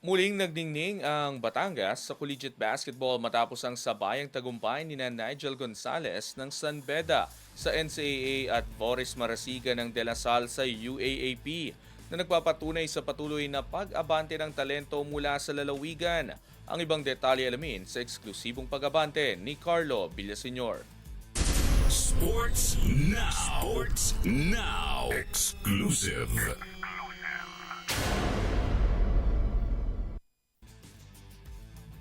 Muling nagdingning ang Batangas sa collegiate basketball matapos ang sabayang tagumpay ni Nigel Gonzalez ng San Beda sa NCAA at Boris Marasigan ng De La Salle sa UAAP na nagpapatunay sa patuloy na pag-abante ng talento mula sa lalawigan. Ang ibang detalye alamin sa eksklusibong pag-abante ni Carlo Villaseñor. Sports Now. Sports Now. Exclusive.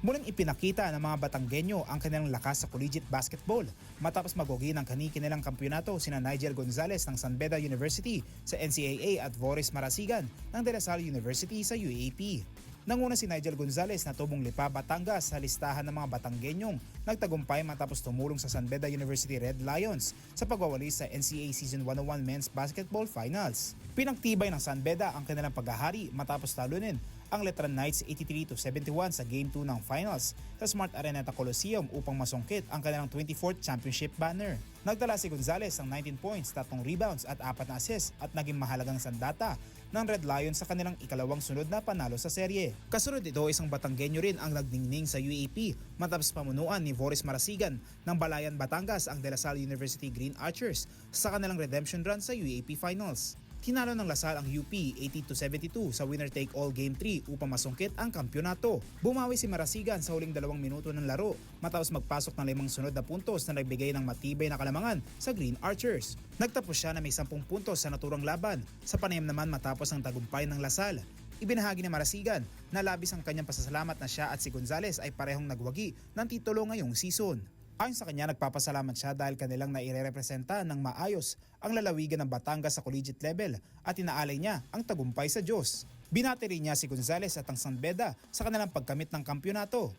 Muling ipinakita ng mga Batanggenyo ang kanilang lakas sa collegiate basketball matapos magugi ng kanilang kampyonato sina Nigel Gonzalez ng San Beda University sa NCAA at Boris Marasigan ng De La Salle University sa UAP. Nanguna si Nigel Gonzalez na tubong lipa Batangas sa listahan ng mga Batanggenyong nagtagumpay matapos tumulong sa San Beda University Red Lions sa pagwawalis sa NCAA Season 101 Men's Basketball Finals. Pinagtibay ng San Beda ang kanilang paghahari matapos talunin ang Letran Knights 83-71 sa Game 2 ng Finals sa Smart Araneta Coliseum upang masungkit ang kanilang 24th championship banner. Nagtala si Gonzalez ng 19 points, 3 rebounds at 4 na assists at naging mahalagang sandata ng Red Lions sa kanilang ikalawang sunod na panalo sa serye. Kasunod ito, isang Batanggenyo rin ang nagningning sa UAP matapos pamunuan ni Boris Marasigan ng Balayan Batangas ang De La Salle University Green Archers sa kanilang redemption run sa UAP Finals. Tinalo ng Lasal ang UP 80-72 sa winner-take-all Game 3 upang masungkit ang kampyonato. Bumawi si Marasigan sa huling 2 minuto ng laro matapos magpasok ng 5 sunod na puntos na nagbigay ng matibay na kalamangan sa Green Archers. Nagtapos siya na may 10 puntos sa naturang laban, sa panayam naman matapos ang tagumpay ng Lasal. Ibinahagi ni Marasigan na labis ang kanyang pasasalamat na siya at si Gonzalez ay parehong nagwagi ng titulo ngayong season. Ayon sa kanya, nagpapasalamat siya dahil kanilang nairerepresenta ng maayos ang lalawigan ng Batangas sa collegiate level at inaalay niya ang tagumpay sa Diyos. Binati rin niya si Gonzalez at ang San Beda sa kanilang pagkamit ng kampyonato.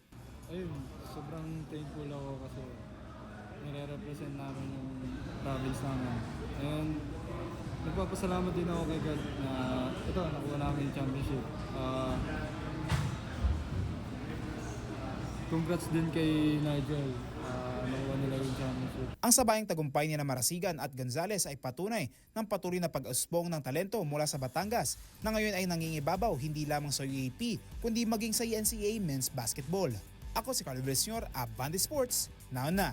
Ayun, sobrang thankful ako kasi nire-represent namin yung province namin. And nagpapasalamat din ako kay God na ito, nakuha namin yung championship. Congrats din kay Nigel. Nakuha nila yung championship. Ang sabayang tagumpay ni Marasigan at Gonzalez ay patunay ng patuloy na pag-usbong ng talento mula sa Batangas na ngayon ay nangingibabaw hindi lamang sa UAP kundi maging sa NCAA Men's Basketball. Ako si Carlo Villaseñor, Abante Sports, now na!